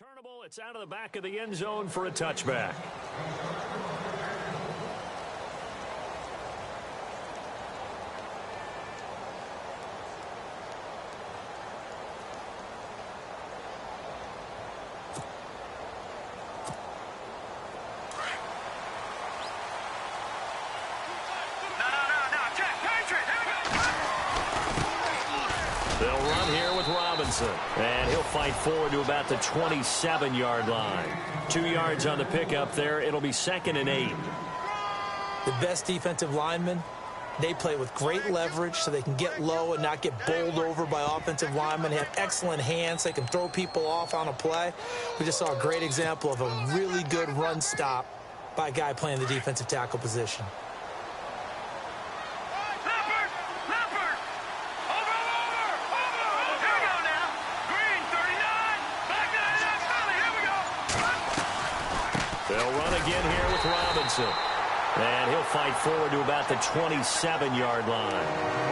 Returnable, it's out of the back of the end zone for a touchback. They'll run here with Robinson. And he'll fight forward to about the 27-yard line. 2 yards on the pickup there. It'll be 2nd and 8. The best defensive linemen, they play with great leverage so they can get low and not get bowled over by offensive linemen. They have excellent hands. They can throw people off on a play. We just saw a great example of a really good run stop by a guy playing the defensive tackle position. They'll run again here with Robinson. And he'll fight forward to about the 27-yard line.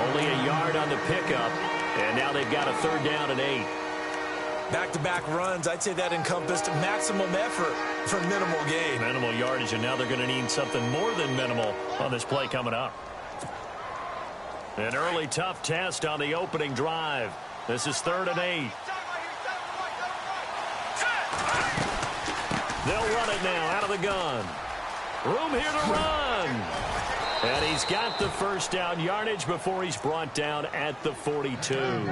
Only a yard on the pickup. And now they've got a 3rd down and 8. Back-to-back runs, I'd say that encompassed maximum effort for minimal gain. Minimal yardage, and now they're going to need something more than minimal on this play coming up. An early tough test on the opening drive. This is 3rd and 8. They'll run it now out of the gun. Room here to run. And he's got the first down yardage before he's brought down at the 42.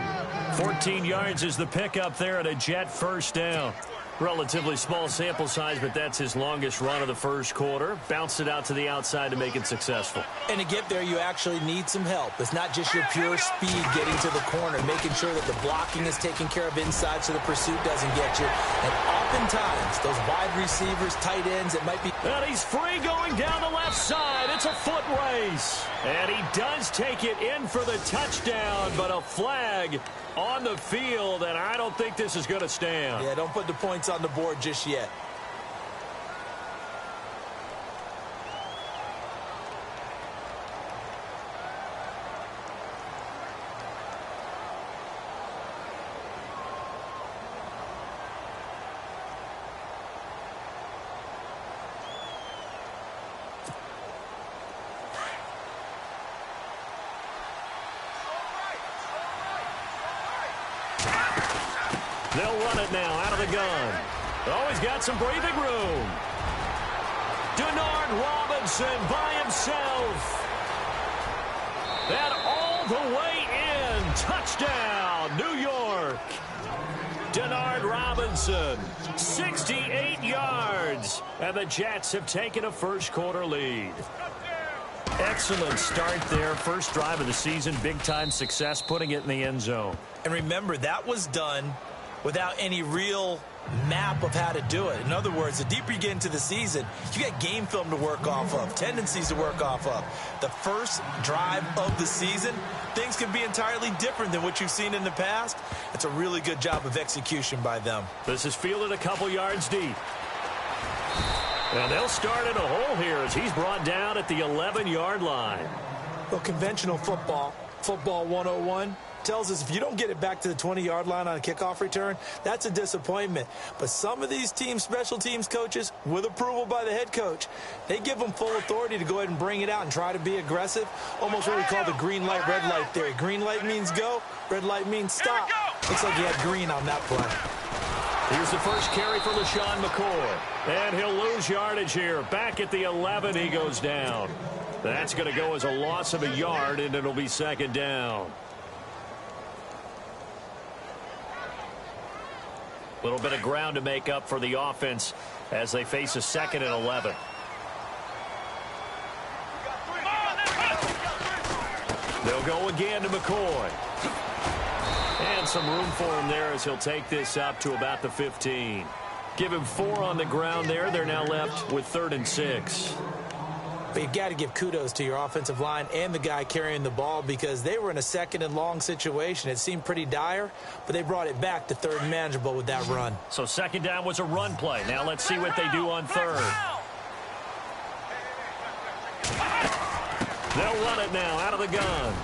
14 yards is the pickup there at a Jet first down. Relatively small sample size, but that's his longest run of the first quarter. Bounced it out to the outside to make it successful. And to get there, you actually need some help. It's not just your pure speed getting to the corner, making sure that the blocking is taken care of inside so the pursuit doesn't get you. And oftentimes, those wide receivers, tight ends, it might be... And he's free going down the left side. It's a foot race. And he does take it in for the touchdown, but a flag on the field, and I don't think this is going to stand. Yeah, don't put the points on the board just yet. They'll run it now out of the gun. Oh, he's got some breathing room. Denard Robinson by himself. And all the way in. Touchdown, New York. Denard Robinson, 68 yards. And the Jets have taken a first quarter lead. Excellent start there. First drive of the season. Big-time success putting it in the end zone. And remember, that was done without any real map of how to do it. In other words, the deeper you get into the season, you got game film to work off of, tendencies to work off of. The first drive of the season, things can be entirely different than what you've seen in the past. It's a really good job of execution by them. This is fielded a couple yards deep. And they'll start in a hole here as he's brought down at the 11-yard line. Well, conventional football 101, tells us if you don't get it back to the 20-yard line on a kickoff return, that's a disappointment. But some of these teams, special teams coaches, with approval by the head coach, they give them full authority to go ahead and bring it out and try to be aggressive. Almost what we call the green light, red light theory. Green light means go, red light means stop. Looks like he had green on that play. Here's the first carry for LaShawn McCoy. And he'll lose yardage here. Back at the 11, he goes down. That's going to go as a loss of a yard, and it'll be 2nd down. A little bit of ground to make up for the offense as they face a 2nd and 11. They'll go again to McCoy. And some room for him there as he'll take this up to about the 15. Give him 4 on the ground there. They're now left with 3rd and 6. But you've got to give kudos to your offensive line and the guy carrying the ball because they were in a 2nd and long situation. It seemed pretty dire, but they brought it back to 3rd and manageable with that run. So 2nd down was a run play. Now let's see what they do on 3rd. They'll run it now out of the gun.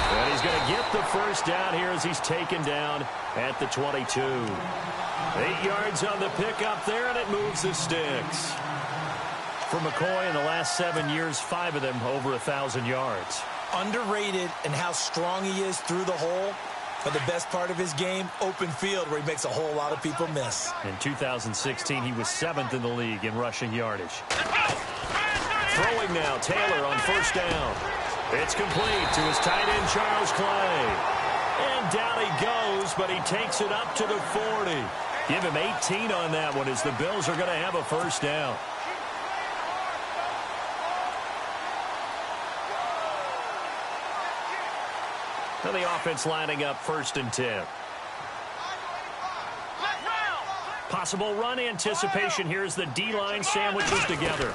And he's going to get the first down here as he's taken down at the 22. 8 yards on the pickup there, and it moves the sticks. For McCoy in the last 7 years, 5 of them over 1,000 yards. Underrated in how strong he is through the hole. But the best part of his game, open field, where he makes a whole lot of people miss. In 2016, he was 7th in the league in rushing yardage. Throwing now, Taylor on first down. It's complete to his tight end, Charles Clay. And down he goes, but he takes it up to the 40. Give him 18 on that one as the Bills are going to have a first down. Now the offense lining up 1st and 10. Possible run anticipation here as the D-line sandwiches together.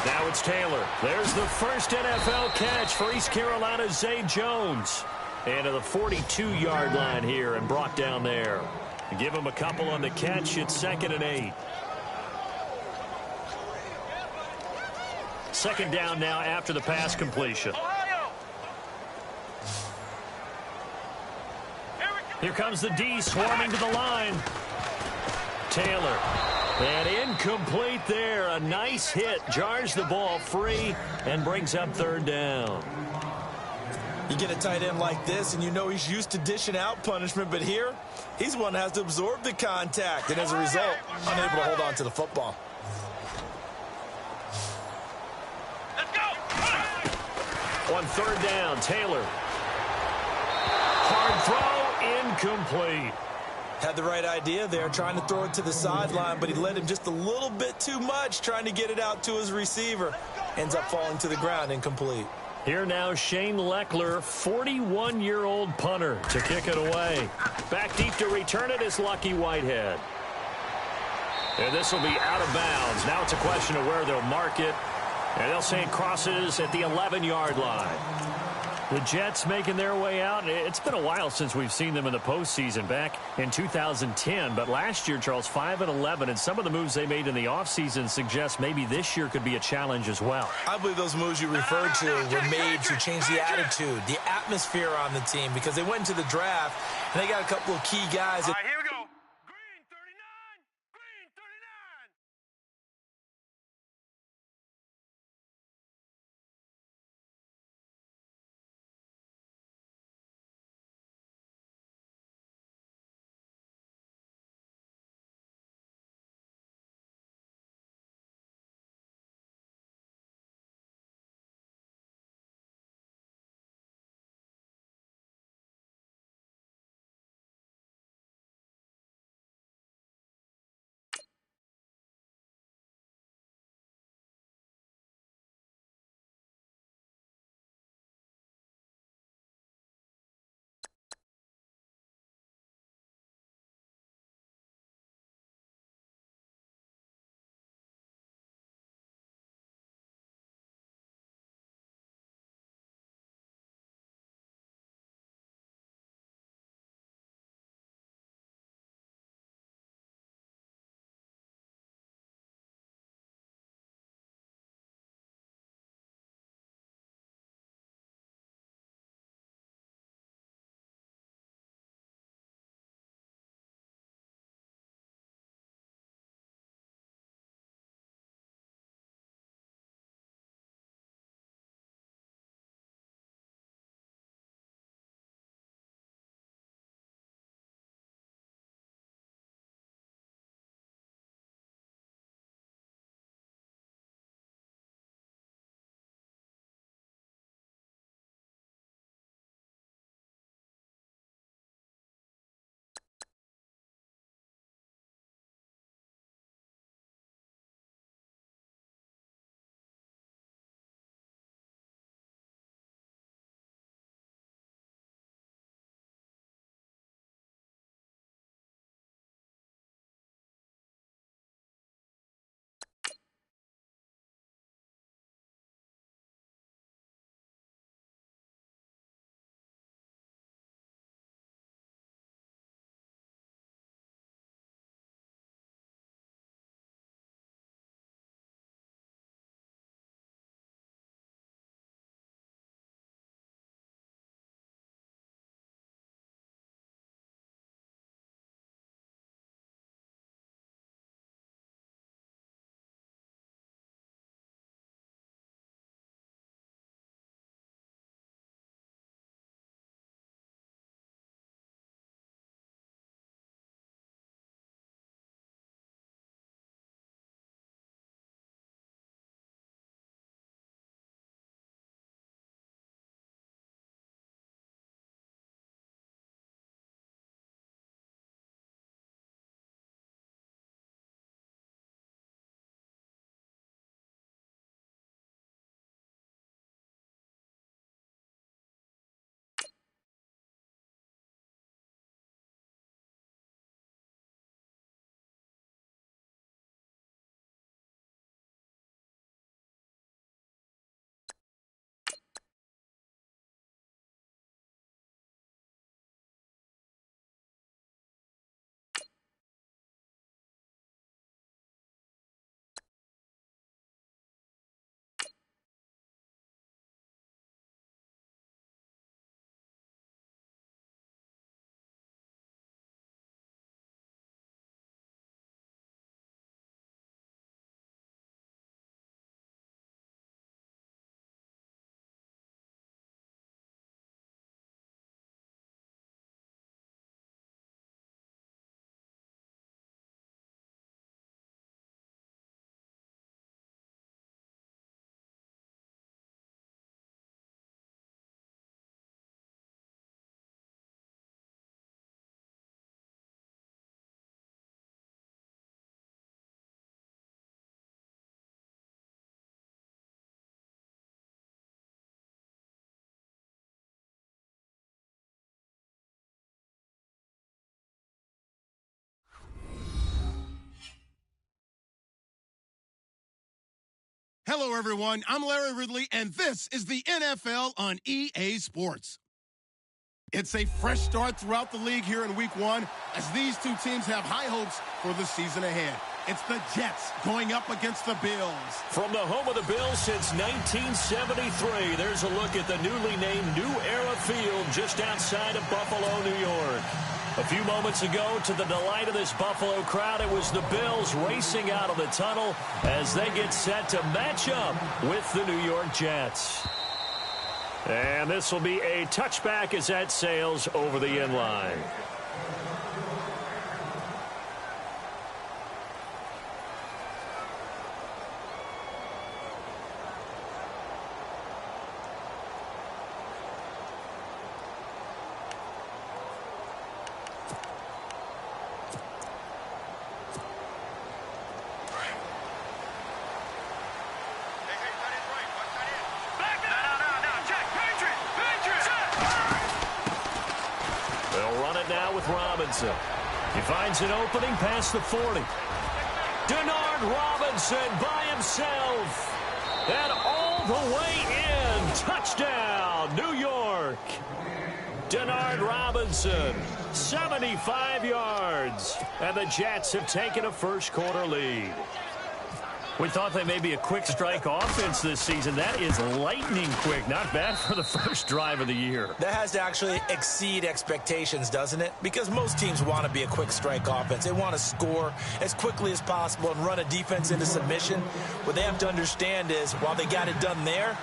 Now it's Taylor. There's the first NFL catch for East Carolina's Zay Jones. And to the 42-yard line here and brought down there. Give him a couple on the catch. It's 2nd and 8. Second down now after the pass completion. Here comes the D swarming to the line. Taylor. And incomplete there. A nice hit. Jars the ball free and brings up 3rd down. You get a tight end like this, and you know he's used to dishing out punishment. But here, he's one that has to absorb the contact. And as a result, unable to hold on to the football. Let's go. On 3rd down, Taylor. Hard throw, incomplete. Had the right idea there, trying to throw it to the sideline, but he led him just a little bit too much, trying to get it out to his receiver. Ends up falling to the ground, incomplete. Here now, Shane Leckler, 41-year-old punter, to kick it away. Back deep to return it is Lucky Whitehead. And this will be out of bounds. Now it's a question of where they'll mark it. And they'll say it crosses at the 11-yard line. The Jets making their way out. It's been a while since we've seen them in the postseason, back in 2010. But last year, Charles, 5-11, and some of the moves they made in the offseason suggest maybe this year could be a challenge as well. I believe those moves you referred to were made to change the attitude, the atmosphere on the team, because they went into the draft, and they got a couple of key guys. All right, here we go. Hello, everyone. I'm Larry Ridley, and this is the NFL on EA Sports. It's a fresh start throughout the league here in Week 1 as these two teams have high hopes for the season ahead. It's the Jets going up against the Bills. From the home of the Bills since 1973, there's a look at the newly named New Era Field just outside of Buffalo, New York. A few moments ago, to the delight of this Buffalo crowd, it was the Bills racing out of the tunnel as they get set to match up with the New York Jets. And this will be a touchback as that sails over the end line. Robinson. He finds an opening past the 40. Denard Robinson by himself. And all the way in. Touchdown, New York. Denard Robinson, 75 yards. And the Jets have taken a first quarter lead. We thought they may be a quick strike offense this season. That is lightning quick. Not bad for the first drive of the year. That has to actually exceed expectations, doesn't it? Because most teams want to be a quick strike offense. They want to score as quickly as possible and run a defense into submission. What they have to understand is, while they got it done there,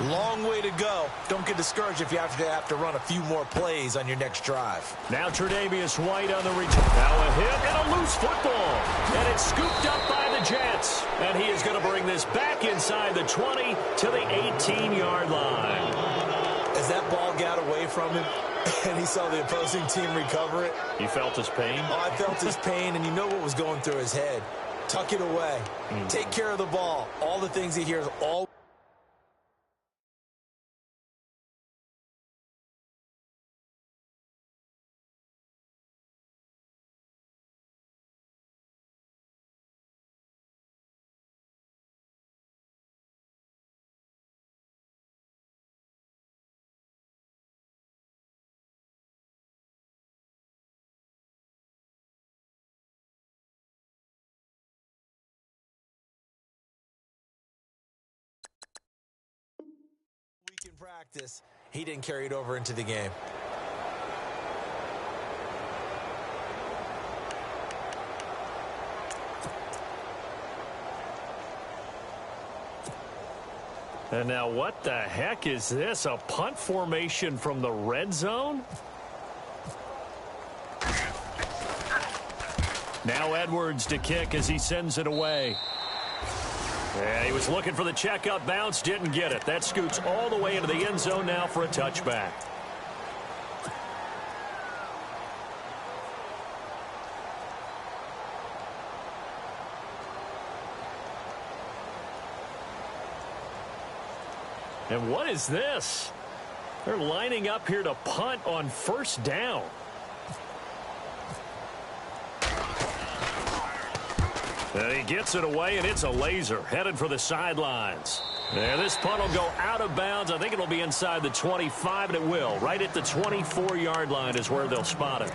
long way to go. Don't get discouraged if you have to run a few more plays on your next drive. Now Tre'Davious White on the return. Now a hit and a loose football. And it's scooped up by the Jets. And he is going to bring this back inside the 20 to the 18-yard line. As that ball got away from him and he saw the opposing team recover it. You felt his pain? Oh, I felt his pain, and you know what was going through his head. Tuck it away. Take care of the ball. All the things he hears all. In practice, he didn't carry it over into the game. And now what the heck is this? A punt formation from the red zone? Now Edwards to kick as he sends it away. Yeah, he was looking for the checkup bounce, didn't get it. That scoots all the way into the end zone now for a touchback. And what is this? They're lining up here to punt on first down. And he gets it away, and it's a laser headed for the sidelines. And this punt will go out of bounds. I think it'll be inside the 25, and it will. Right at the 24-yard line is where they'll spot it.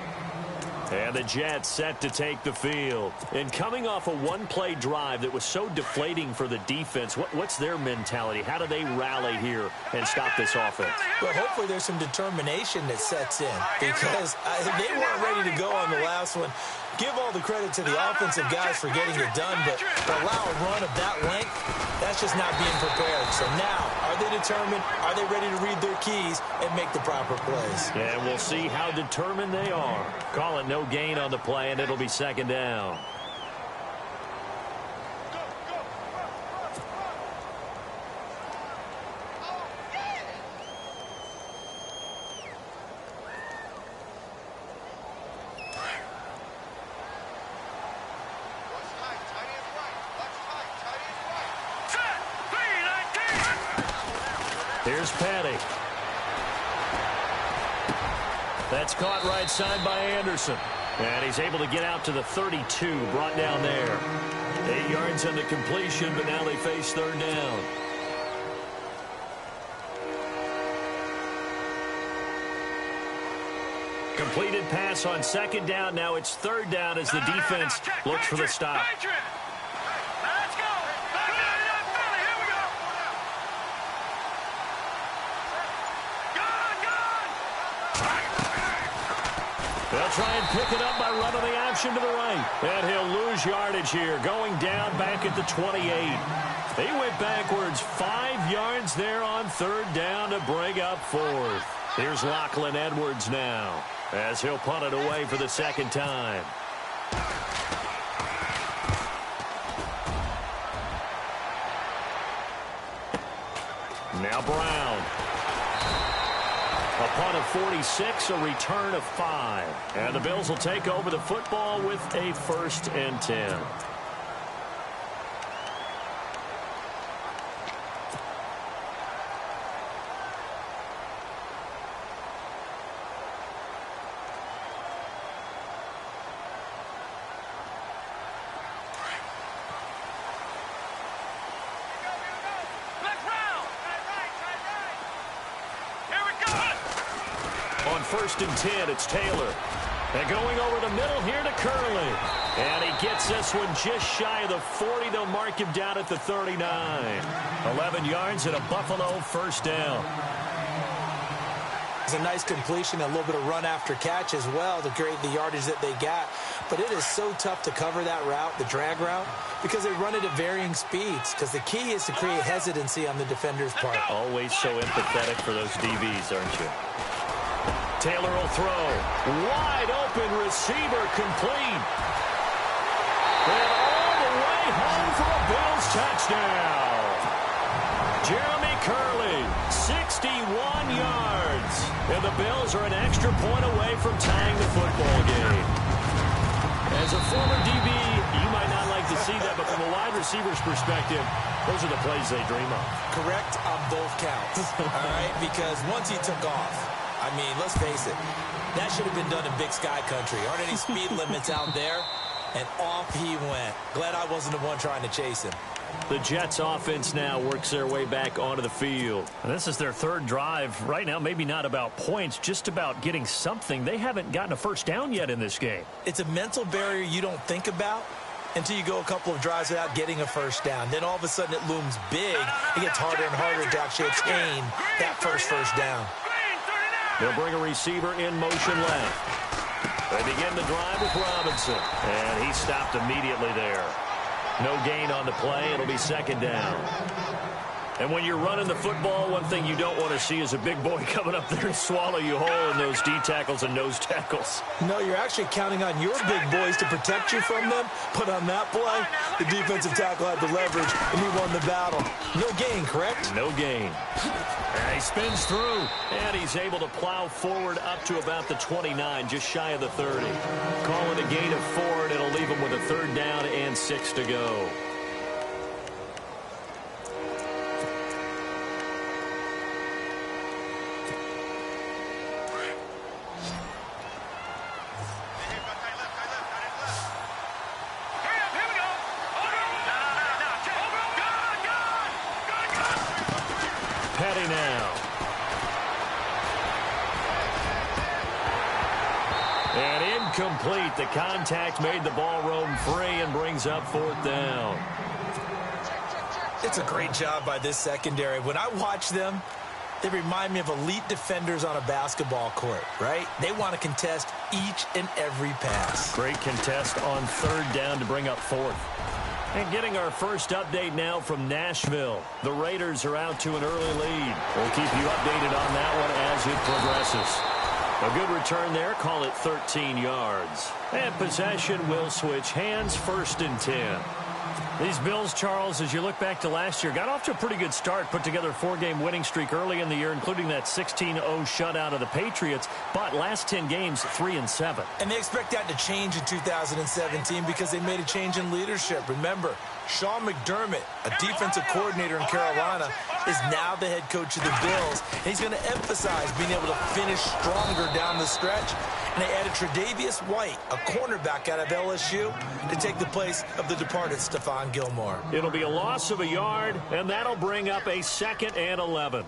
And the Jets set to take the field. And coming off a one-play drive that was so deflating for the defense, what's their mentality? How do they rally here and stop this offense? Well, hopefully there's some determination that sets in, because they weren't ready to go on the last one. Give all the credit to the offensive guys for getting it done, but to allow a run of that length, that's just not being prepared. So now, are they determined? Are they ready to read their keys and make the proper plays? And we'll see how determined they are. Call it no gain on the play, and it'll be second down. Here's Petty. That's caught right side by Anderson. And he's able to get out to the 32, brought down there. 8 yards on the completion, but now they face third down. Completed pass on second down. Now it's third down as the defense looks for the stop. Let's go. Here we go. They'll try and pick it up by running the option to the right. And he'll lose yardage here, going down back at the 28. He went backwards 5 yards there on third down to bring up fourth. Here's Lachlan Edwards now, as he'll punt it away for the second time. Now Brown. A punt of 46, a return of 5. And the Bills will take over the football with a 1st and 10. On 1st and 10, it's Taylor. And going over the middle here to Curley. And he gets this one just shy of the 40. They'll mark him down at the 39. 11 yards and a Buffalo 1st down. It's a nice completion, a little bit of run after catch as well to create the yardage that they got. But it is so tough to cover that route, the drag route, because they run it at varying speeds. Because the key is to create hesitancy on the defender's part. Always so empathetic for those DBs, aren't you? Taylor will throw. Wide open receiver complete. And all the way home for a Bills touchdown. Jeremy Curley, 61 yards. And the Bills are an extra point away from tying the football game. As a former DB, you might not like to see that, but from a wide receiver's perspective, those are the plays they dream of. Correct on both counts, all right? Because once he took off, I mean, let's face it, that should have been done in Big Sky Country. Aren't any speed limits out there? And off he went. Glad I wasn't the one trying to chase him. The Jets offense now works their way back onto the field. And this is their 3rd drive. Right now, maybe not about points, just about getting something. They haven't gotten a 1st down yet in this game. It's a mental barrier you don't think about until you go a couple of drives without getting a 1st down. Then all of a sudden it looms big. It gets harder and harder to actually attain that first down. They'll bring a receiver in motion left. They begin the drive with Robinson. And he stopped immediately there. No gain on the play. It'll be 2nd down. And when you're running the football, one thing you don't want to see is a big boy coming up there and swallow you whole in those D tackles and nose tackles. No, you're actually counting on your big boys to protect you from them. But on that play, the defensive tackle had the leverage, and he won the battle. No gain, correct? No gain. And he spins through, and he's able to plow forward up to about the 29, just shy of the 30. Call it a gain of 4, and it'll leave him with a 3rd down and 6 to go. Petty now. And incomplete. The contact made the ball roam free and brings up 4th down. It's a great job by this secondary. When I watch them, they remind me of elite defenders on a basketball court, right? They want to contest each and every pass. Great contest on 3rd down to bring up 4th. And getting our first update now from Nashville. The Raiders are out to an early lead. We'll keep you updated on that one as it progresses. A good return there. Call it 13 yards. And possession will switch hands. 1st and 10. These Bills, Charles, as you look back to last year, got off to a pretty good start, put together a 4-game winning streak early in the year, including that 16-0 shutout of the Patriots, but last 10 games, 3-7. And they expect that to change in 2017 because they made a change in leadership. Remember, Sean McDermott, a defensive coordinator in Carolina, is now the head coach of the Bills. And he's going to emphasize being able to finish stronger down the stretch. And they added Tre'Davious White, a cornerback out of LSU, to take the place of the departed Stephon Gilmore. It'll be a loss of a yard, and that'll bring up a 2nd and 11.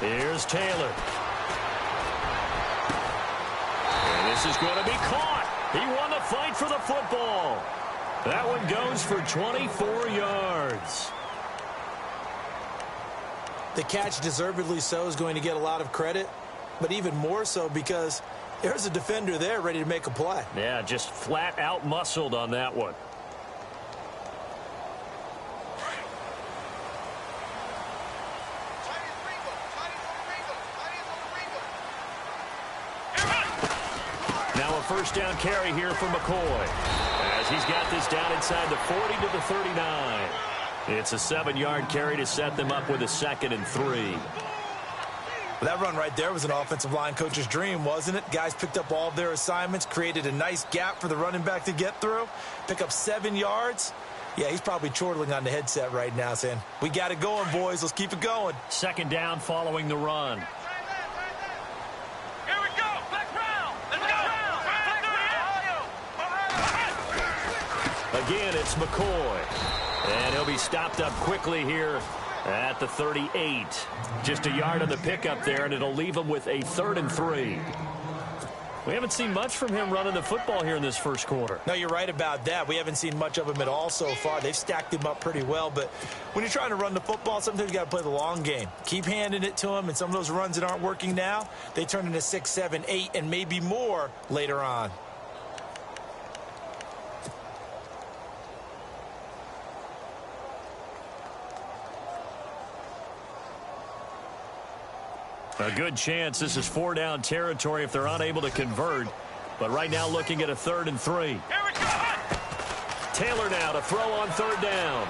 Here's Taylor. And this is going to be caught. He won the fight for the football. That one goes for 24 yards. The catch, deservedly so, is going to get a lot of credit, but even more so because there's a defender there ready to make a play. Yeah, just flat out muscled on that one. First down carry here for McCoy as he's got this down inside the 40 to the 39. It's a 7-yard carry to set them up with a 2nd and 3. That run right there was an offensive line coach's dream, wasn't it? Guys picked up all of their assignments, created a nice gap for the running back to get through, pick up 7 yards. Yeah, he's probably chortling on the headset right now saying, we got it going, boys. Let's keep it going. 2nd down following the run. Again, it's McCoy. And he'll be stopped up quickly here at the 38. Just a yard on the pickup there, and it'll leave him with a 3rd and 3. We haven't seen much from him running the football here in this first quarter. No, you're right about that. We haven't seen much of him at all so far. They've stacked him up pretty well, but when you're trying to run the football, sometimes you got to play the long game. Keep handing it to him, and some of those runs that aren't working now, they turn into 6, 7, 8, and maybe more later on. A good chance this is 4-down territory if they're unable to convert. But right now looking at a 3rd and 3. Here we go. Taylor now to throw on 3rd down.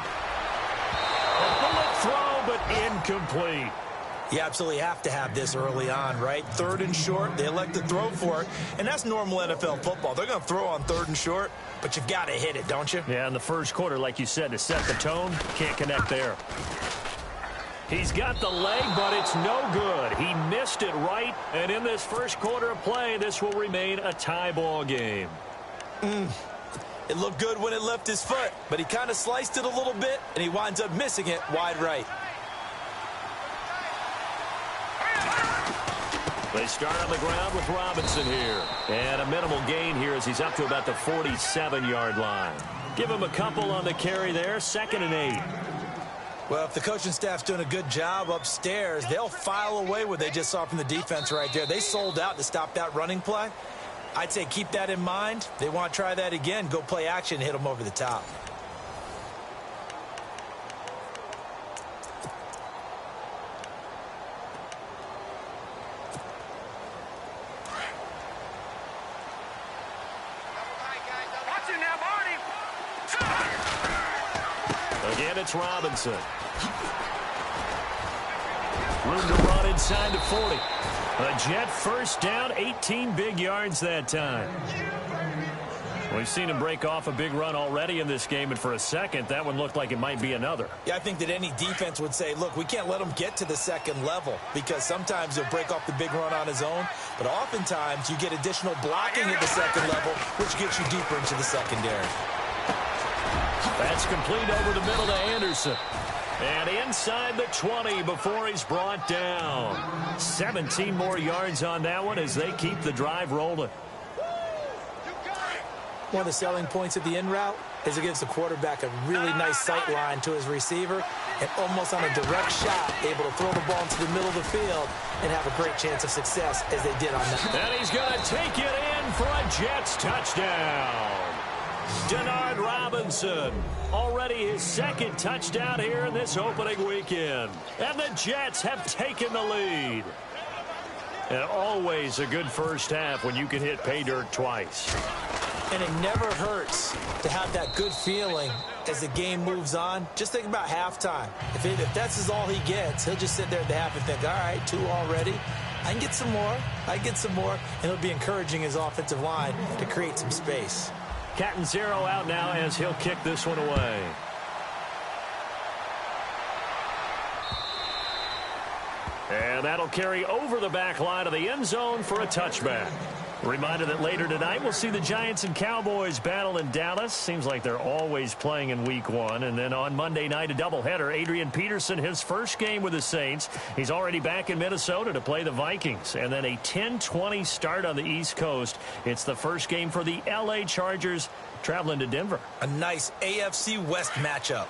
A bullet throw, but incomplete. You absolutely have to have this early on, right? 3rd and short, they elect to throw for it, and that's normal NFL football. They're going to throw on 3rd and short, but you've got to hit it, don't you? Yeah, in the first quarter, like you said, to set the tone, can't connect there. He's got the leg, but it's no good. He missed it right, and in this first quarter of play, this will remain a tie ball game. It looked good when it left his foot, but he kind of sliced it a little bit, and he winds up missing it wide right. They start on the ground with Robinson here. And a minimal gain here as he's up to about the 47-yard line. Give him a couple on the carry there, 2nd and 8. Well, if the coaching staff's doing a good job upstairs, they'll file away what they just saw from the defense right there. They sold out to stop that running play. I'd say keep that in mind. They want to try that again. Go play action and hit them over the top. Again, it's Robinson. Room to run inside the 40. A Jet first down, 18 big yards that time. We've seen him break off a big run already in this game, and for a second, that one looked like it might be another. Yeah, I think that any defense would say, look, we can't let him get to the second level because sometimes he'll break off the big run on his own, but oftentimes you get additional blocking at the second level, which gets you deeper into the secondary. That's complete over the middle to Anderson. And inside the 20 before he's brought down. 17 more yards on that one as they keep the drive rolling. One of the selling points of the in route is it gives the quarterback a really nice sight line to his receiver and almost on a direct shot able to throw the ball into the middle of the field and have a great chance of success as they did on that. And he's going to take it in for a Jets touchdown. Denard Robinson, already his second touchdown here in this opening weekend. And the Jets have taken the lead. And always a good first half when you can hit pay dirt twice. And it never hurts to have that good feeling as the game moves on. Just think about halftime. If that's all he gets, he'll just sit there at the half and think, all right, 2 already. I can get some more. And it'll be encouraging his offensive line to create some space. Catanzaro out now as he'll kick this one away. And that'll carry over the back line of the end zone for a touchback. Reminder that later tonight we'll see the Giants and Cowboys battle in Dallas. Seems like they're always playing in week 1. And then on Monday night, a doubleheader. Adrian Peterson, his first game with the Saints. He's already back in Minnesota to play the Vikings. And then a 10-20 start on the East Coast. It's the first game for the L.A. Chargers traveling to Denver. A nice AFC West matchup.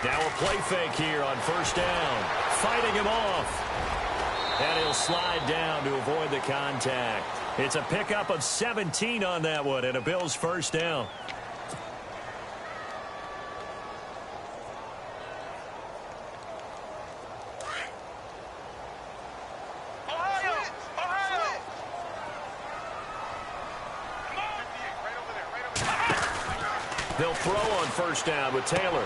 Now a play fake here on first down. Fighting him off. And he'll slide down to avoid the contact. It's a pickup of 17 on that one and a Bills first down. They'll throw on first down with Taylor.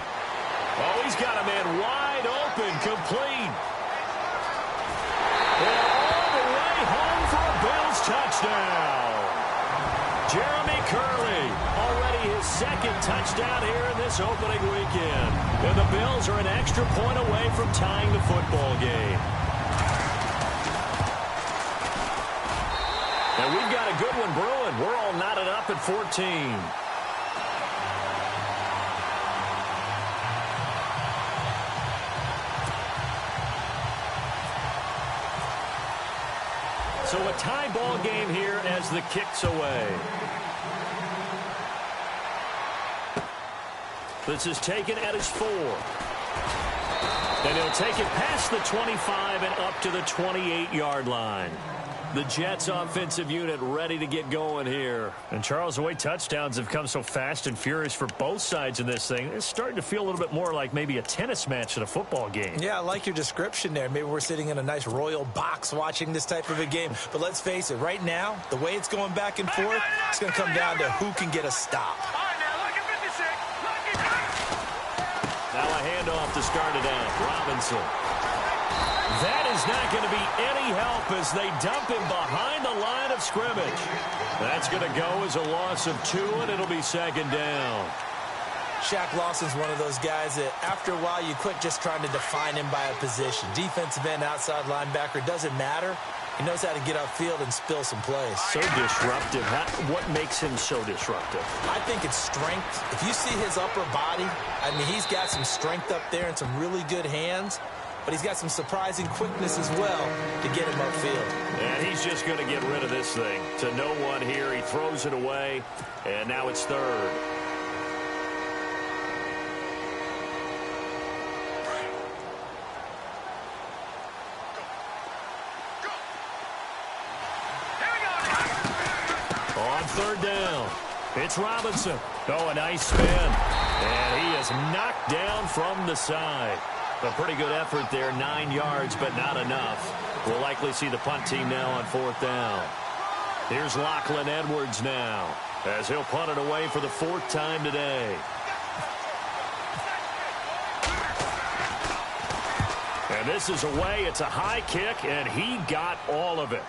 Oh, he's got a man wide open, complete. And all the way home for a Bills touchdown. Jeremy Curley, already his second touchdown here in this opening weekend. And the Bills are an extra point away from tying the football game. And we've got a good one brewing. We're all knotted up at 14. So a tie ball game here as the kick's away. This is taken at his 4. And he'll take it past the 25 and up to the 28-yard line. The Jets offensive unit ready to get going here. And Charles, the way touchdowns have come so fast and furious for both sides in this thing, it's starting to feel a little bit more like maybe a tennis match than a football game. Yeah, I like your description there. Maybe we're sitting in a nice royal box watching this type of a game. But let's face it, right now, the way it's going back and forth, it's going to come down to who can get a stop. Now a handoff to start it out. Robinson. That is not going to be any help as they dump him behind the line of scrimmage. That's going to go as a loss of 2, and it'll be second down. Shaq Lawson's one of those guys that after a while you quit just trying to define him by a position. Defensive end, outside linebacker, doesn't matter. He knows how to get upfield and spill some plays. So disruptive. What makes him so disruptive? I think it's strength. If you see his upper body, I mean, he's got some strength up there and some really good hands. But he's got some surprising quickness as well to get him upfield. And he's just going to get rid of this thing. To no one here. He throws it away. And now it's third. On third down, it's Robinson. Oh, a nice spin. And he is knocked down from the side. A pretty good effort there, 9 yards, but not enough. We'll likely see the punt team now on fourth down. Here's Lachlan Edwards now, as he'll punt it away for the 4th time today. And this is away. It's a high kick, and he got all of it.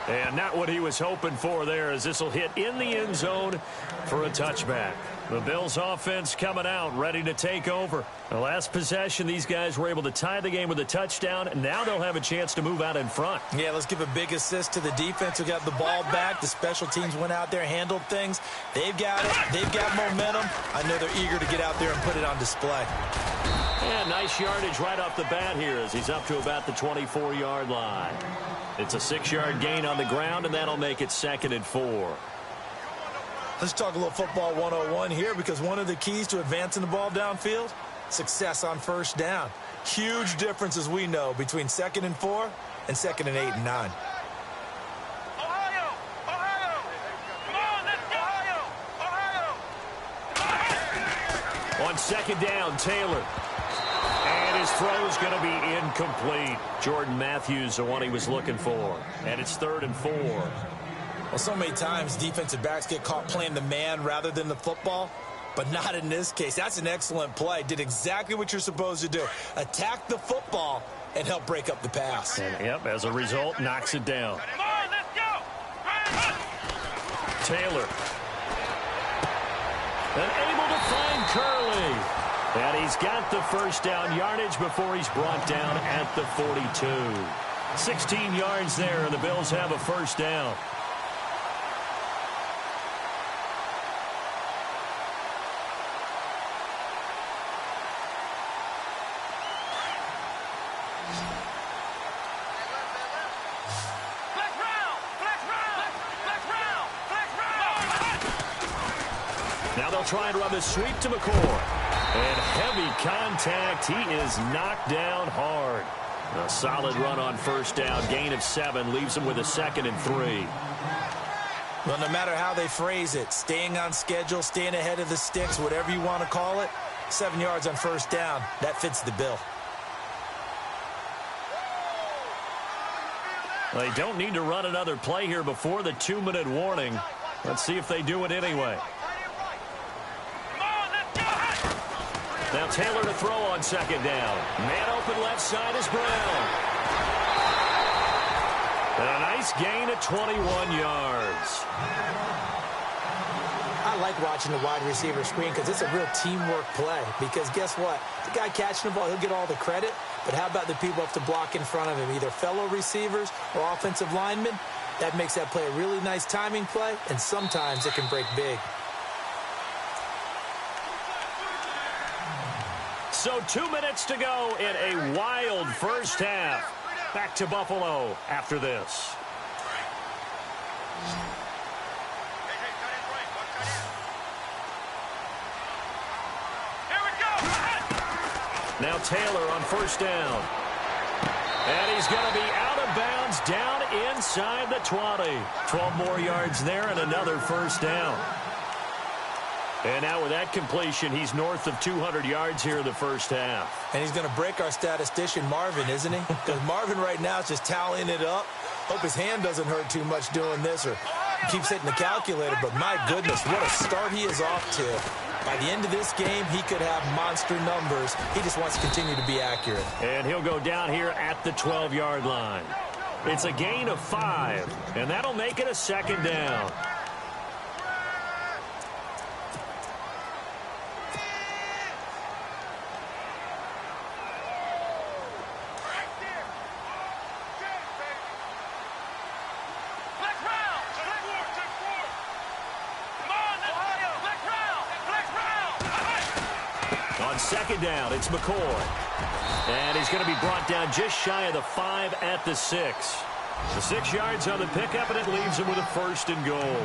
And not what he was hoping for there, as this will hit in the end zone for a touchback. The Bills offense coming out, ready to take over. The last possession, these guys were able to tie the game with a touchdown, and now they'll have a chance to move out in front. Yeah, let's give a big assist to the defense who got the ball back. The special teams went out there, handled things. They've got it. They've got momentum. I know they're eager to get out there and put it on display. Yeah, nice yardage right off the bat here as he's up to about the 24-yard line. It's a 6-yard gain on the ground, and that'll make it 2nd and 4. Let's talk a little football 101 here, because one of the keys to advancing the ball downfield, success on first down. Huge difference, as we know, between 2nd and 4 and 2nd and 8 and 9. On second down, Taylor. And His throw's going to be incomplete. Jordan Matthews, the one he was looking for. And it's 3rd and 4. Well, so many times defensive backs get caught playing the man rather than the football, but not in this case. That's an excellent play. Did exactly what you're supposed to do. Attack the football and help break up the pass. And, yep, as a result, knocks it down. Come on, let's go. Taylor. And able to find Curley. And he's got the first down yardage before he's brought down at the 42. 16 yards there, and the Bills have a first down. Now they'll try and run the sweep to McCoy. And heavy contact. He is knocked down hard. A solid run on first down. Gain of 7 leaves him with a 2nd and 3. Well, no matter how they phrase it, staying on schedule, staying ahead of the sticks, whatever you want to call it, 7 yards on first down, that fits the bill. They don't need to run another play here before the 2-minute warning. Let's see if they do it anyway. Now Taylor to throw on 2nd down. Man open left side is Brown. And a nice gain of 21 yards. I like watching the wide receiver screen because it's a real teamwork play. Because guess what? The guy catching the ball, he'll get all the credit. But how about the people who have to block in front of him, either fellow receivers or offensive linemen? That makes that play a really nice timing play, and sometimes it can break big. So 2 minutes to go in a wild first half. Back to Buffalo after this. Here we go. Now Taylor on first down. And he's going to be out of bounds down inside the 20. 12 more yards there and another first down. And now with that completion, he's north of 200 yards here in the first half. And he's going to break our statistician, Marvin, isn't he? Because Marvin right now is just tallying it up. Hope his hand doesn't hurt too much doing this or keeps hitting the calculator. But my goodness, what a start he is off to. By the end of this game, he could have monster numbers. He just wants to continue to be accurate. And he'll go down here at the 12-yard line. It's a gain of 5, and that'll make it a 2nd down. On 2nd down, it's McCoy. And he's going to be brought down just shy of the 5 at the 6. The 6 yards on the pickup, and it leaves him with a 1st and goal.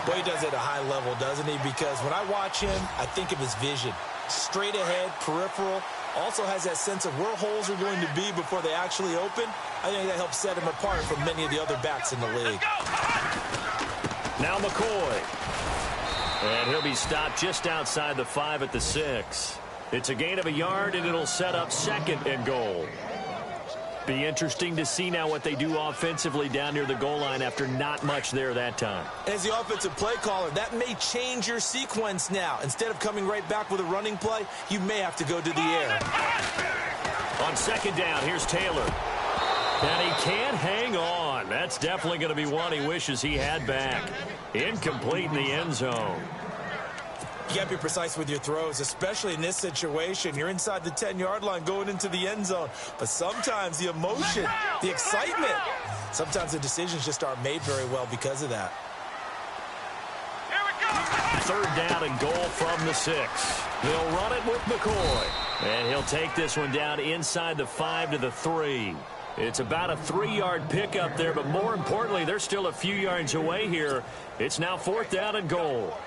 Boy, he does it at a high level, doesn't he? Because when I watch him, I think of his vision. Straight ahead, peripheral. Also has that sense of where holes are going to be before they actually open. I think that helps set him apart from many of the other backs in the league. Now McCoy. And he'll be stopped just outside the 5 at the 6. It's a gain of a yard, and it'll set up 2nd and goal. Be interesting to see now what they do offensively down near the goal line after not much there that time. As the offensive play caller, that may change your sequence now. Instead of coming right back with a running play, you may have to go to the air. On 2nd down, here's Taylor. And he can't hang on. That's definitely going to be one he wishes he had back. Incomplete in the end zone. You got to be precise with your throws, especially in this situation. You're inside the 10-yard line going into the end zone. But sometimes the emotion, the excitement, sometimes the decisions just aren't made very well because of that. Here we go. 3rd down and goal from the 6. They'll run it with McCoy. And he'll take this one down inside the 5 to the 3. It's about a 3-yard pickup there, but more importantly, they're still a few yards away here. It's now 4th down and goal.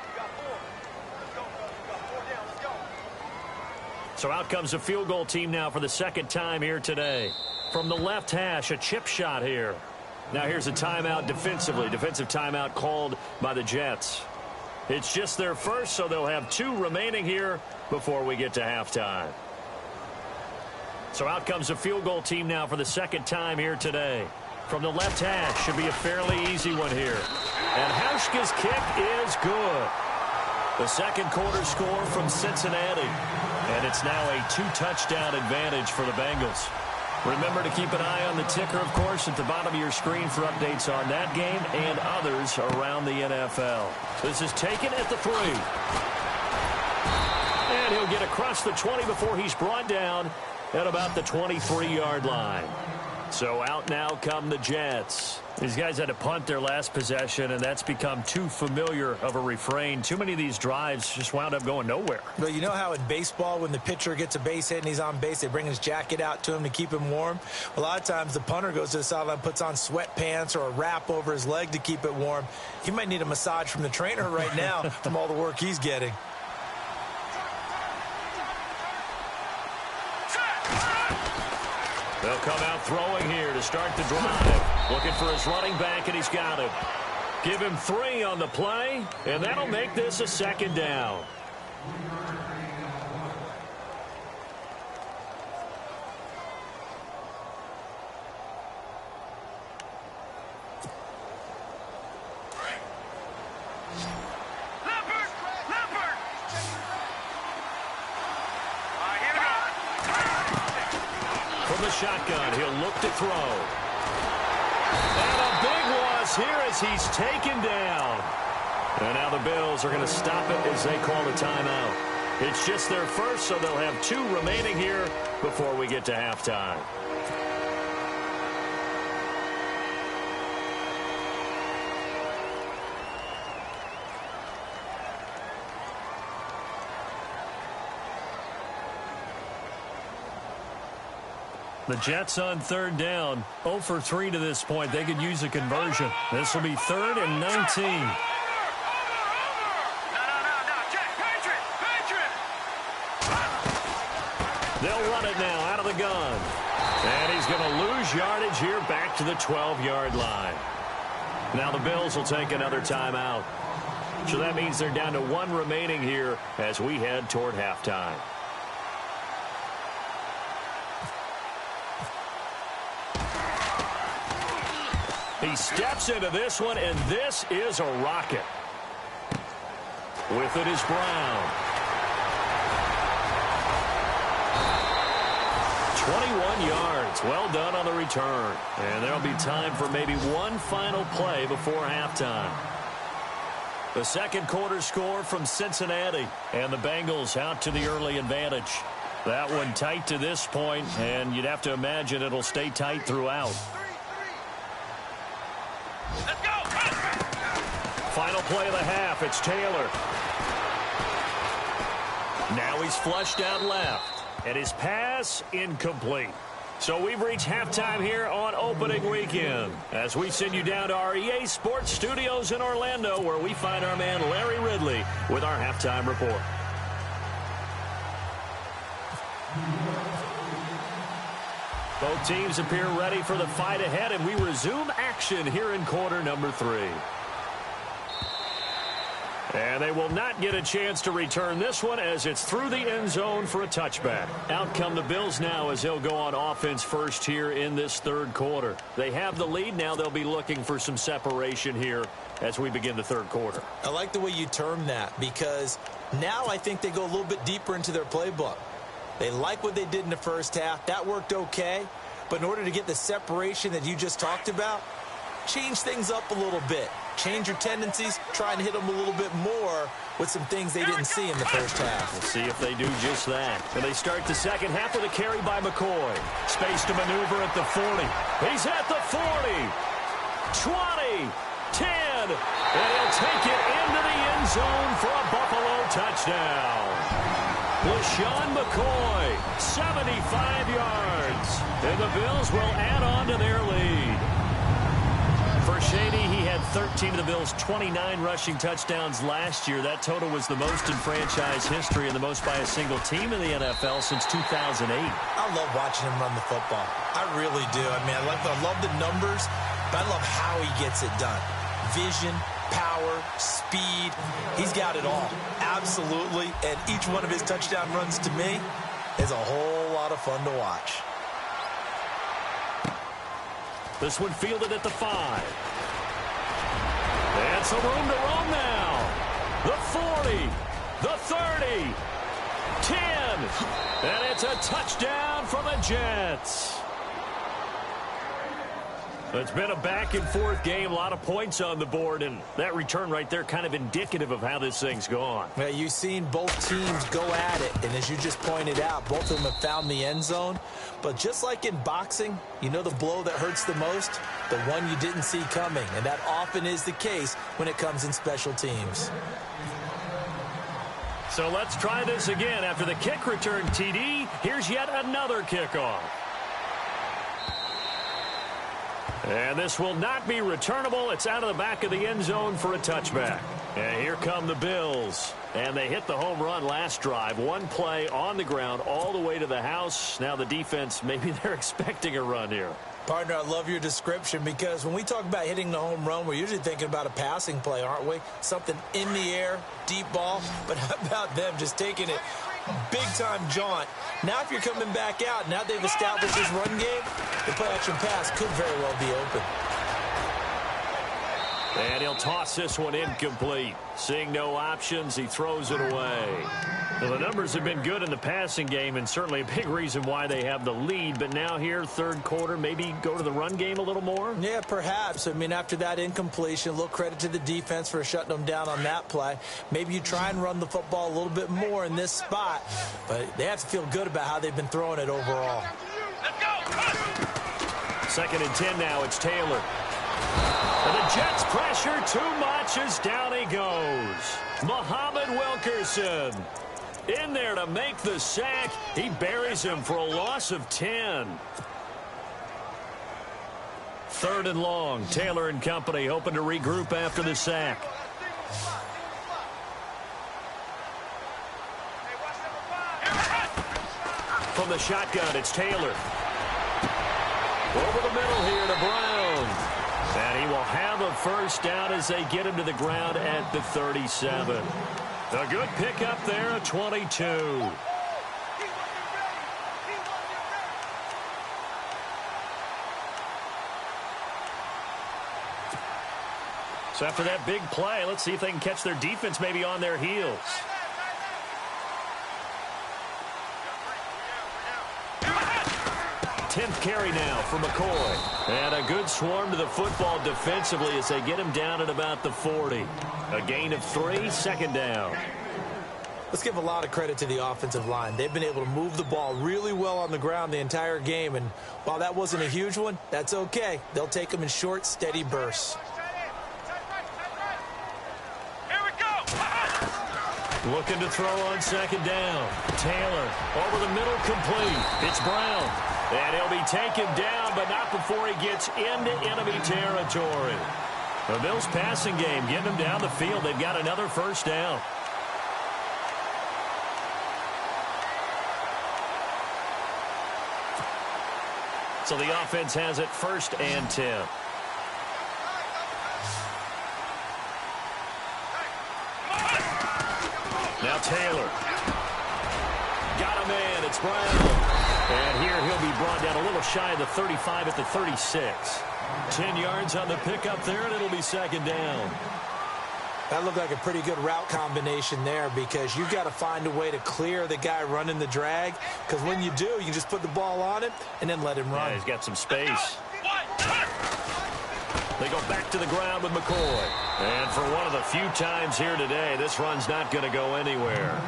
So out comes the field goal team now for the 2nd time here today. From the left hash, a chip shot here. Now here's a timeout defensively. Defensive timeout called by the Jets. It's just their first, so they'll have 2 remaining here before we get to halftime. So out comes a field goal team now for the second time here today. From the left hash, should be a fairly easy one here. And Hauschka's kick is good. The second quarter score from Cincinnati. And it's now a 2-touchdown advantage for the Bengals. Remember to keep an eye on the ticker, of course, at the bottom of your screen for updates on that game and others around the NFL. This is taken at the 3. And he'll get across the 20 before he's brought down at about the 23-yard line. So out now come the Jets. These guys had to punt their last possession, and that's become too familiar of a refrain. Too many of these drives just wound up going nowhere. Well, you know how in baseball, when the pitcher gets a base hit and he's on base, they bring his jacket out to him to keep him warm? A lot of times the punter goes to the sideline, puts on sweatpants or a wrap over his leg to keep it warm. He might need a massage from the trainer right now from all the work he's getting. They'll come out throwing here to start the drive. Looking for his running back, and he's got it. Give him 3 on the play, and that'll make this a second down. Shotgun, he'll look to throw. And a big loss here as he's taken down. And now the Bills are going to stop it as they call the timeout. It's just their first, so they'll have 2 remaining here before we get to halftime. The Jets on third down, 0 for 3 to this point. They could use a conversion. This will be 3rd and 19. No, Jack, Patriot. They'll run it now out of the gun. And he's going to lose yardage here back to the 12-yard line. Now the Bills will take another timeout. So that means they're down to 1 remaining here as we head toward halftime. He steps into this one, and this is a rocket. With it is Brown. 21 yards. Well done on the return. And there'll be time for maybe one final play before halftime. The second quarter score from Cincinnati, and the Bengals out to the early advantage. That one tight to this point, and you'd have to imagine it'll stay tight throughout. Let's go. Final play of the half. It's Taylor. Now he's flushed out left. And his pass incomplete. So we've reached halftime here on opening weekend as we send you down to our EA Sports Studios in Orlando, where we find our man Larry Ridley with our halftime report. Both teams appear ready for the fight ahead, and we resume action here in quarter number 3. And they will not get a chance to return this one as it's through the end zone for a touchback. Out come the Bills now as they'll go on offense first here in this third quarter. They have the lead. Now they'll be looking for some separation here as we begin the third quarter. I like the way you term that, because now I think they go a little bit deeper into their playbook. They like what they did in the first half. That worked okay. But in order to get the separation that you just talked about, change things up a little bit. Change your tendencies. Try and hit them a little bit more with some things they didn't see in the first half. We'll see if they do just that. And they start the second half with a carry by McCoy. Space to maneuver at the 40. He's at the 40. 20. 10. And he'll take it into the end zone for a Buffalo touchdown. LaShawn McCoy, 75 yards. And the Bills will add on to their lead. For Shady, he had 13 of the Bills' 29 rushing touchdowns last year. That total was the most in franchise history and the most by a single team in the NFL since 2008. I love watching him run the football. I really do. I mean, I love the numbers, but I love how he gets it done. Vision, power, speed. He's got it all. Absolutely. And each one of his touchdown runs to me, is a whole lot of fun to watch. This one fielded at the 5. And some room to roam now. The 40, the 30, 10, and it's a touchdown for the Jets. It's been a back-and-forth game, a lot of points on the board, and that return right there kind of indicative of how this thing's gone. Well, you've seen both teams go at it, and as you just pointed out, both of them have found the end zone. But just like in boxing, you know the blow that hurts the most? The one you didn't see coming, and that often is the case when it comes in special teams. So let's try this again. After the kick return TD, here's yet another kickoff. And this will not be returnable. It's out of the back of the end zone for a touchback. And here come the Bills. And they hit the home run last drive. One play on the ground all the way to the house. Now the defense, maybe they're expecting a run here. Partner, I love your description because when we talk about hitting the home run, we're usually thinking about a passing play, aren't we? Something in the air, deep ball. But how about them just taking it big-time jaunt? Now if you're coming back out, now they've established this run game, the play-action pass could very well be open. And he'll toss this one incomplete. Seeing no options, he throws it away. Well, the numbers have been good in the passing game, and certainly a big reason why they have the lead. But now here, third quarter, maybe go to the run game a little more? Yeah, perhaps. I mean, after that incompletion, a little credit to the defense for shutting them down on that play. Maybe you try and run the football a little bit more in this spot. But they have to feel good about how they've been throwing it overall. Let's go. 2nd and 10 now. It's Taylor. And the Jets pressure too much as down he goes. Muhammad Wilkerson in there to make the sack. He buries him for a loss of 10. 3rd and long. Taylor and company hoping to regroup after the sack. From the shotgun, it's Taylor. Over the middle here to Brown. And he will have a first down as they get him to the ground at the 37. A good pickup there at 22. So after that big play, let's see if they can catch their defense maybe on their heels. 10th carry now for McCoy. And a good swarm to the football defensively as they get him down at about the 40. A gain of 3, 2nd down. Let's give a lot of credit to the offensive line. They've been able to move the ball really well on the ground the entire game. And while that wasn't a huge one, that's okay. They'll take them in short, steady bursts. Here we go. Looking to throw on 2nd down. Taylor over the middle, complete. It's Brown. And he'll be taken down, but not before he gets into enemy territory. The Bills passing game getting them down the field. They've got another first down. So the offense has it 1st and 10. Now Taylor. Got a man. It's Brown. And here he'll be brought down a little shy of the 35 at the 36. 10 yards on the pickup there, and it'll be 2nd down. That looked like a pretty good route combination there because you've got to find a way to clear the guy running the drag. Because when you do, you just put the ball on him and then let him run. Yeah, he's got some space. They go back to the ground with McCoy. And for one of the few times here today, this run's not going to go anywhere.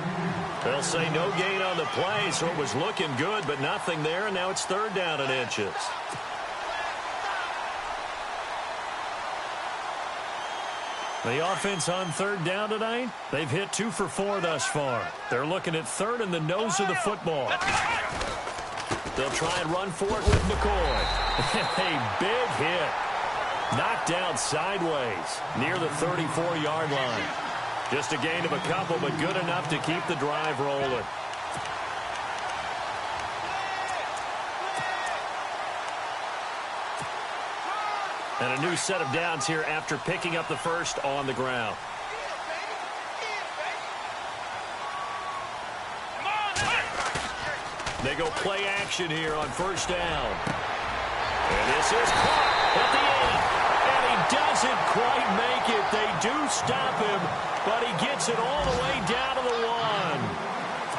They'll say no gain on the play, so it was looking good, but nothing there, and now it's 3rd down and inches. The offense on 3rd down tonight, they've hit 2 for 4 thus far. They're looking at 3rd in the nose of the football. They'll try and run for it with McCoy. A big hit. Knocked down sideways near the 34-yard line. Just a gain of a couple, but good enough to keep the drive rolling. And a new set of downs here after picking up the first on the ground. They go play action here on first down. And this is caught at the 8. And he doesn't quite make it. They do stop him, but he gets it all the way down to the 1.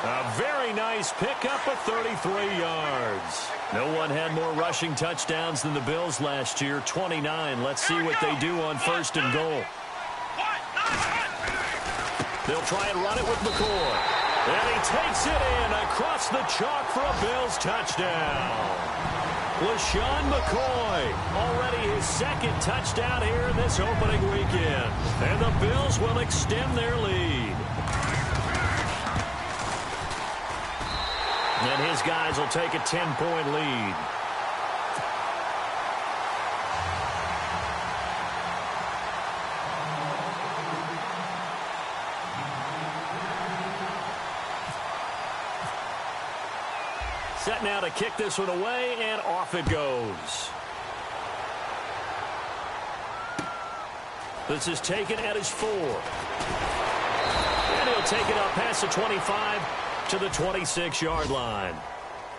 A very nice pickup of 33 yards. No one had more rushing touchdowns than the Bills last year, 29. Let's see what they do on first and goal. They'll try and run it with McCoy. And he takes it in across the chalk for a Bills touchdown. LaShawn McCoy, already his second touchdown here in this opening weekend. And the Bills will extend their lead. And his guys will take a 10-point lead. Set now to kick this one away, and off it goes. This is taken at his 4. And he'll take it up past the 25 to the 26-yard line.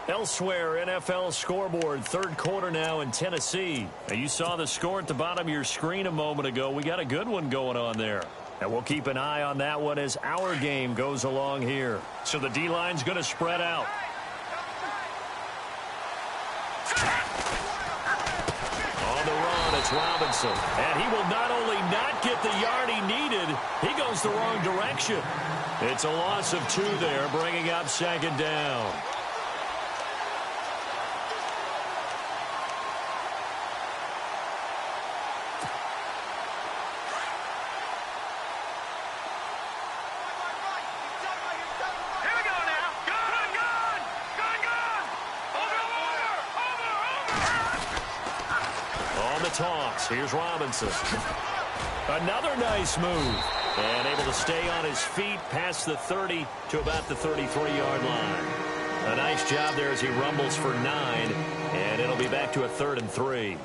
Elsewhere, NFL scoreboard, third quarter now in Tennessee. Now, you saw the score at the bottom of your screen a moment ago. We got a good one going on there. And we'll keep an eye on that one as our game goes along here. So the D-line's going to spread out. On the run, it's Robinson. And he will not only not get the yard he needed, he goes the wrong direction. It's a loss of 2 there, bringing up second down. Here we go now. Gun! Over! On the toss, here's Robinson. Another nice move. And able to stay on his feet past the 30 to about the 33-yard line. A nice job there as he rumbles for 9. And it'll be back to a 3rd and 3.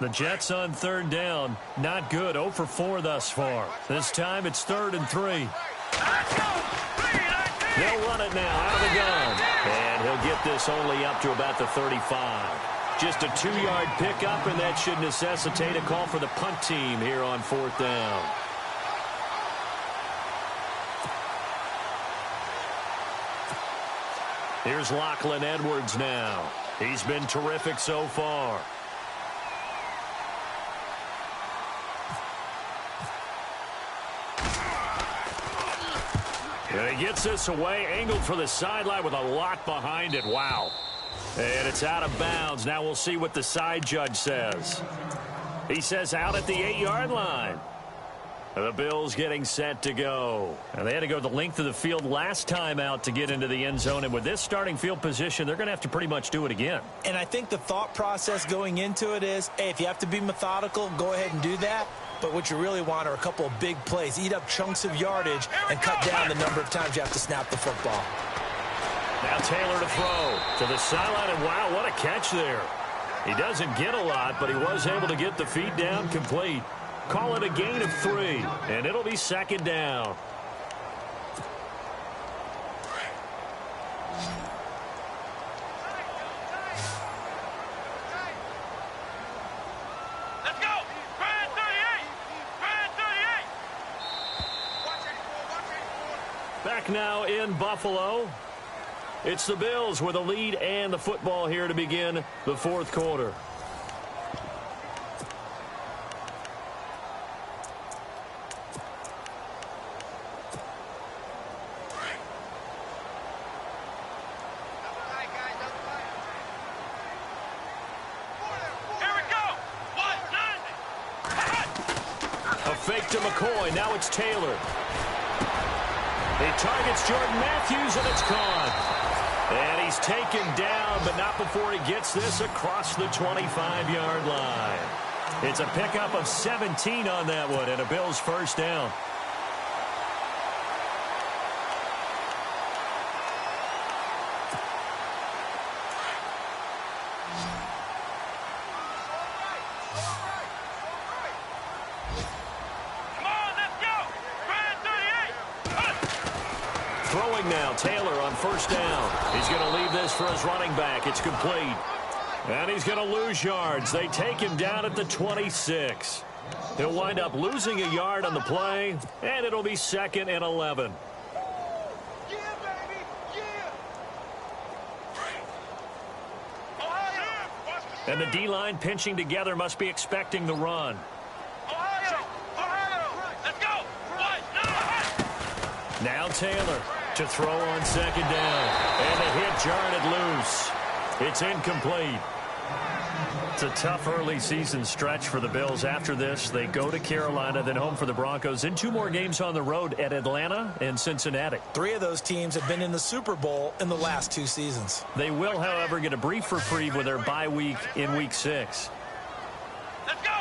The Jets on 3rd down. Not good. 0 for 4 thus far. This time it's 3rd and 3. They'll run it now out of the gun. And he'll get this only up to about the 35. Just a 2-yard pickup, and that should necessitate a call for the punt team here on 4th down. Here's Lachlan Edwards now. He's been terrific so far. And he gets this away, angled for the sideline with a lot behind it. Wow. And it's out of bounds. Now we'll see what the side judge says. He says out at the 8-yard line. The Bills getting set to go. And they had to go the length of the field last time out to get into the end zone. And with this starting field position, they're going to have to pretty much do it again. And I think the thought process going into it is, hey, if you have to be methodical, go ahead and do that. But what you really want are a couple of big plays. Eat up chunks of yardage and cut down the number of times you have to snap the football. Now Taylor to throw to the sideline, and wow, what a catch there. He doesn't get a lot, but he was able to get the feet down complete. Call it a gain of 3, and it'll be second down. Let's go! Brad 38! Brad 38! Back now in Buffalo. It's the Bills with a lead and the football here to begin the 4th quarter. Here we go! A fake to McCoy. Now it's Taylor. He targets Jordan Matthews, and it's caught. And he's taken down, but not before he gets this across the 25-yard line. It's a pickup of 17 on that one, and a Bills first down. Come on, let's Throwing now, Taylor on first down. He's going to leave this for his running back. It's complete. And he's going to lose yards. They take him down at the 26. He'll wind up losing a yard on the play, and it'll be 2nd and 11. And the D-line pinching together must be expecting the run. Let's go. Now Taylor to throw on 2nd down. And a hit jarred it loose. It's incomplete. It's a tough early season stretch for the Bills. After this, they go to Carolina, then home for the Broncos, and 2 more games on the road at Atlanta and Cincinnati. 3 of those teams have been in the Super Bowl in the last 2 seasons. They will, however, get a brief reprieve with their bye week in Week 6. Let's go.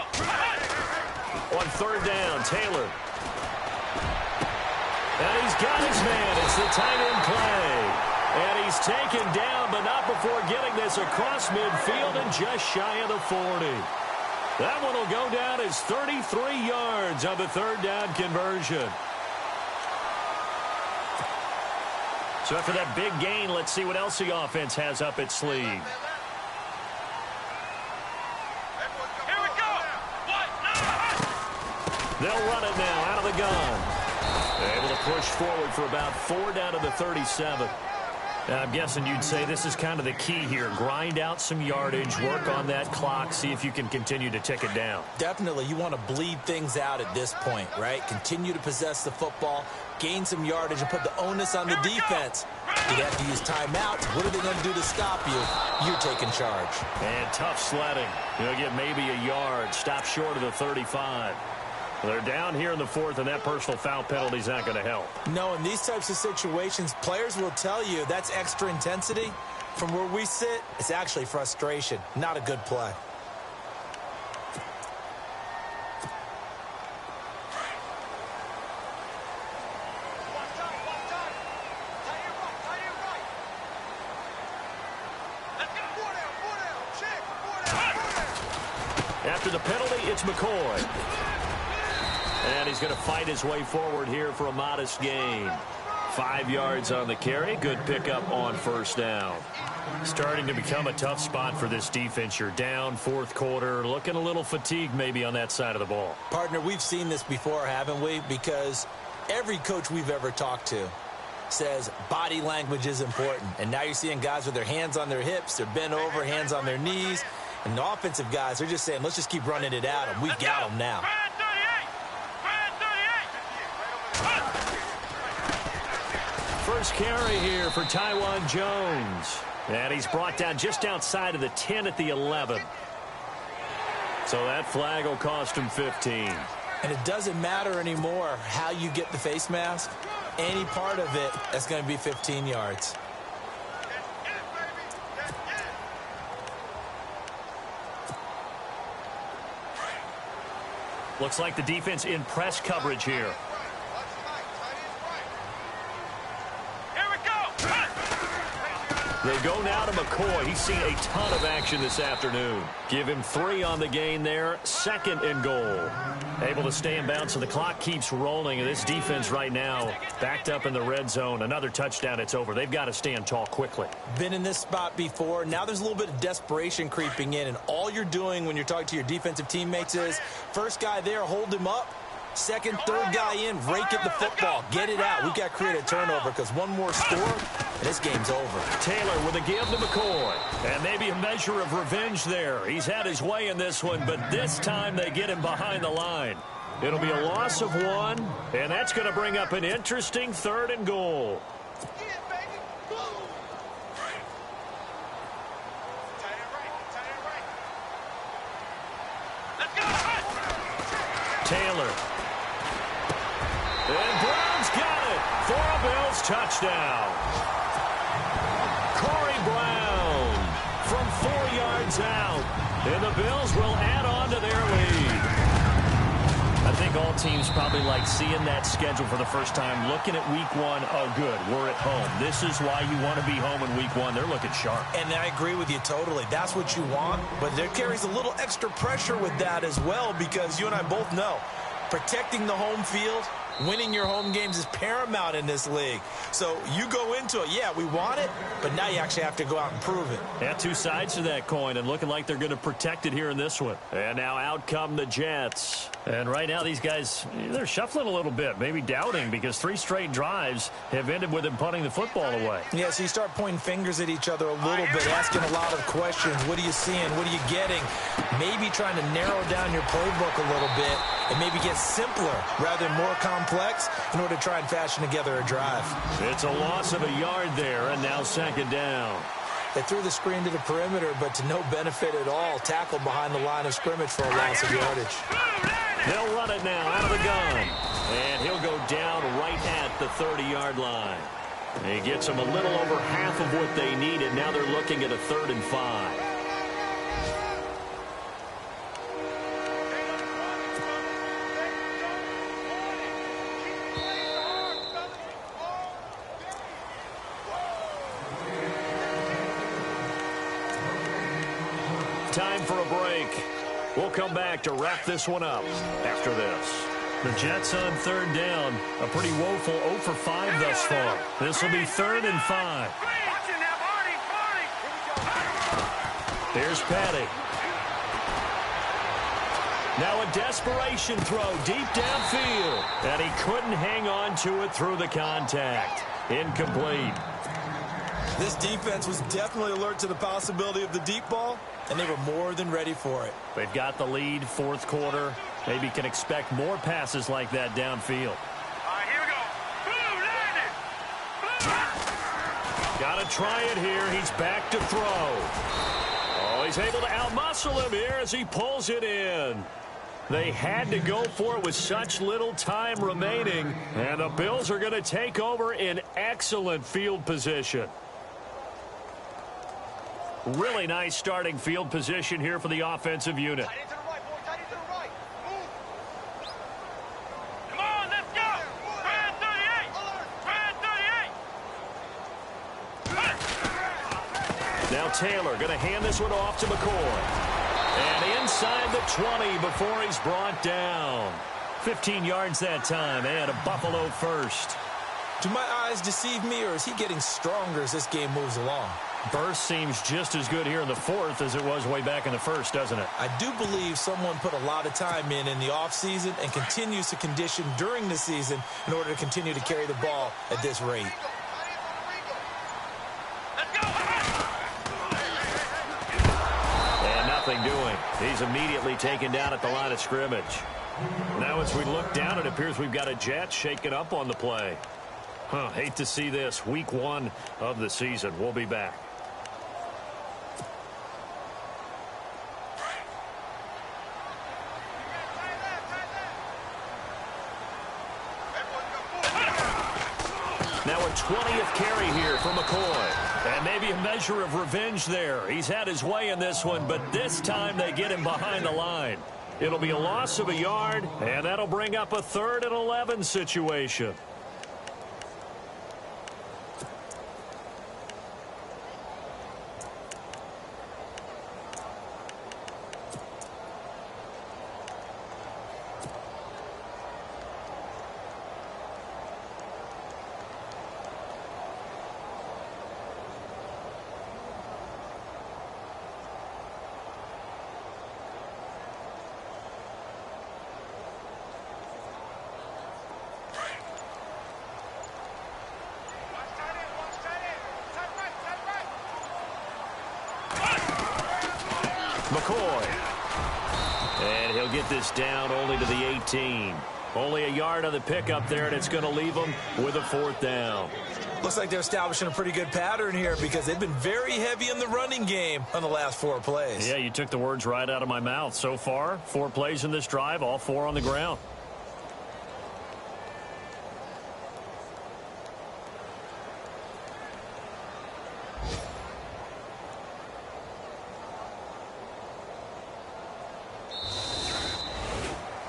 On 3rd down, Taylor. And he's got his man. It's the tight end play. And he's taken down, but not before getting this across midfield and just shy of the 40. That one will go down as 33 yards on the 3rd down conversion. So after that big gain, let's see what else the offense has up its sleeve. Here we go. They'll run it now out of the gun. Able to push forward for about 4 down to the 37. Now, I'm guessing you'd say this is kind of the key here. Grind out some yardage, work on that clock, see if you can continue to tick it down. Definitely, you want to bleed things out at this point, right? Continue to possess the football, gain some yardage, and put the onus on the defense. You'd have to use timeouts. What are they going to do to stop you? You're taking charge. And tough sledding. You'll get maybe a yard. Stop short of the 35. They're down here in the 4th, and that personal foul penalty is not going to help. No, in these types of situations, players will tell you that's extra intensity. From where we sit, it's actually frustration. Not a good play. After the penalty, it's McCoy. And he's going to fight his way forward here for a modest gain. 5 yards on the carry. Good pickup on 1st down. Starting to become a tough spot for this defense. You're down 4th quarter. Looking a little fatigued maybe on that side of the ball. Partner, we've seen this before, haven't we? Because every coach we've ever talked to says body language is important. And now you're seeing guys with their hands on their hips. They're bent over, hands on their knees. And the offensive guys, they're just saying, let's just keep running it at them. We've got them now. First carry here for Tywan Jones. And he's brought down just outside of the 10 at the 11. So that flag will cost him 15. And it doesn't matter anymore how you get the face mask. Any part of it, that's going to be 15 yards. Looks like the defense in press coverage here. They go now to McCoy. He's seen a ton of action this afternoon. Give him 3 on the gain there. 2nd and goal. Able to stay in bounds, so the clock keeps rolling. And this defense right now backed up in the red zone. Another touchdown, it's over. They've got to stand tall quickly. Been in this spot before. Now there's a little bit of desperation creeping in. And all you're doing when you're talking to your defensive teammates is, first guy there, hold him up. 2nd, 3rd guy in, rake at the football. Get it out. We've got to create a turnover because one more score, and this game's over. Taylor with a give to McCoy. And maybe a measure of revenge there. He's had his way in this one, but this time they get him behind the line. It'll be a loss of 1, and that's going to bring up an interesting 3rd and goal. Taylor. And Brown's got it for a Bills touchdown. Corey Brown from 4 yards out. And the Bills will add on to their lead. I think all teams probably like seeing that schedule for the first time, looking at week 1. Oh, good, we're at home. This is why you want to be home in week 1. They're looking sharp. And I agree with you totally. That's what you want. But there carries a little extra pressure with that as well, because you and I both know protecting the home field Winning your home games is paramount in this league. So you go into it, yeah, we want it, but now you actually have to go out and prove it. Yeah, two sides to that coin, and looking like they're going to protect it here in this one. And now out come the Jets. And right now these guys, they're shuffling a little bit, maybe doubting, because 3 straight drives have ended with them punting the football away. Yeah, so you start pointing fingers at each other a little bit, asking a lot of questions. What are you seeing? What are you getting? Maybe trying to narrow down your playbook a little bit and maybe get simpler rather than more complex in order to try and fashion together a drive. It's a loss of a yard there, and now second down. They threw the screen to the perimeter, but to no benefit at all. Tackled behind the line of scrimmage for a loss of yardage. They'll run it now out of the gun. And he'll go down right at the 30-yard line. He gets them a little over half of what they needed. Now they're looking at a 3rd and 5. Time for a break. We'll come back to wrap this one up after this. The Jets on 3rd down. A pretty woeful 0 for 5 thus far. This will be 3rd and 5. Here's Patty. Now a desperation throw deep downfield. And he couldn't hang on to it through the contact. Incomplete. This defense was definitely alert to the possibility of the deep ball, and they were more than ready for it. They've got the lead, 4th quarter. Maybe can expect more passes like that downfield. All right, here we go. Blue landed. Blue. Got to try it here. He's back to throw. Oh, he's able to outmuscle him here as he pulls it in. They had to go for it with such little time remaining, and the Bills are going to take over in excellent field position. Really nice starting field position here for the offensive unit. Tight into the right, boy. Tight into the right. Move. Come on, let's go. Brand 38. Brand 38. Now Taylor going to hand this one off to McCoy. And inside the 20 before he's brought down. 15 yards that time, and a Buffalo first. Do my eyes deceive me, or is he getting stronger as this game moves along? Burst seems just as good here in the 4th as it was way back in the 1st, doesn't it? I do believe someone put a lot of time in the offseason and continues to condition during the season in order to continue to carry the ball at this rate. Let's go. And nothing doing. He's immediately taken down at the line of scrimmage. Now as we look down, it appears we've got a Jet shaking up on the play. Hate to see this. Week 1 of the season. We'll be back. Now a 20th carry here for McCoy. And maybe a measure of revenge there. He's had his way in this one, but this time they get him behind the line. It'll be a loss of a yard, and that'll bring up a 3rd and 11 situation. McCoy. And he'll get this down only to the 18. Only a yard on the pickup there, and it's going to leave them with a 4th down. Looks like they're establishing a pretty good pattern here because they've been very heavy in the running game on the last 4 plays. Yeah, you took the words right out of my mouth. So far, 4 plays in this drive, all 4 on the ground.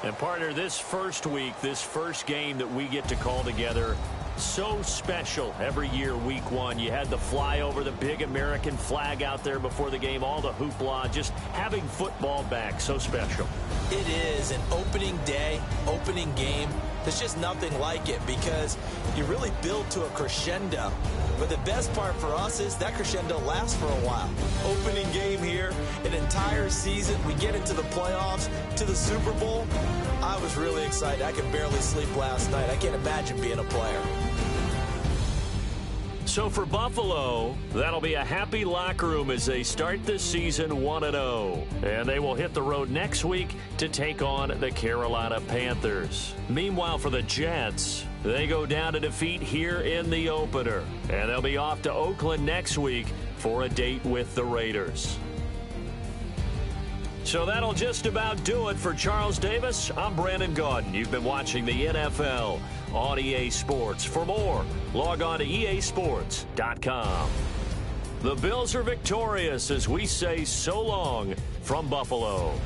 And partner, this first week, this first game that we get to call together, So special every year, week one. You had the flyover, the big American flag out there before the game, all the hoopla, just having football back, so special. It is an opening day, opening game. There's just nothing like it because you really build to a crescendo. But the best part for us is that crescendo lasts for a while. Opening game here, an entire season. We get into the playoffs, to the Super Bowl. I was really excited. I could barely sleep last night. I can't imagine being a player. So for Buffalo, that'll be a happy locker room as they start this season 1-0. And they will hit the road next week to take on the Carolina Panthers. Meanwhile, for the Jets, they go down to defeat here in the opener. And they'll be off to Oakland next week for a date with the Raiders. So that'll just about do it for Charles Davis. I'm Brandon Gaudin. You've been watching the NFL on EA Sports. For more, log on to easports.com. The Bills are victorious as we say so long from Buffalo.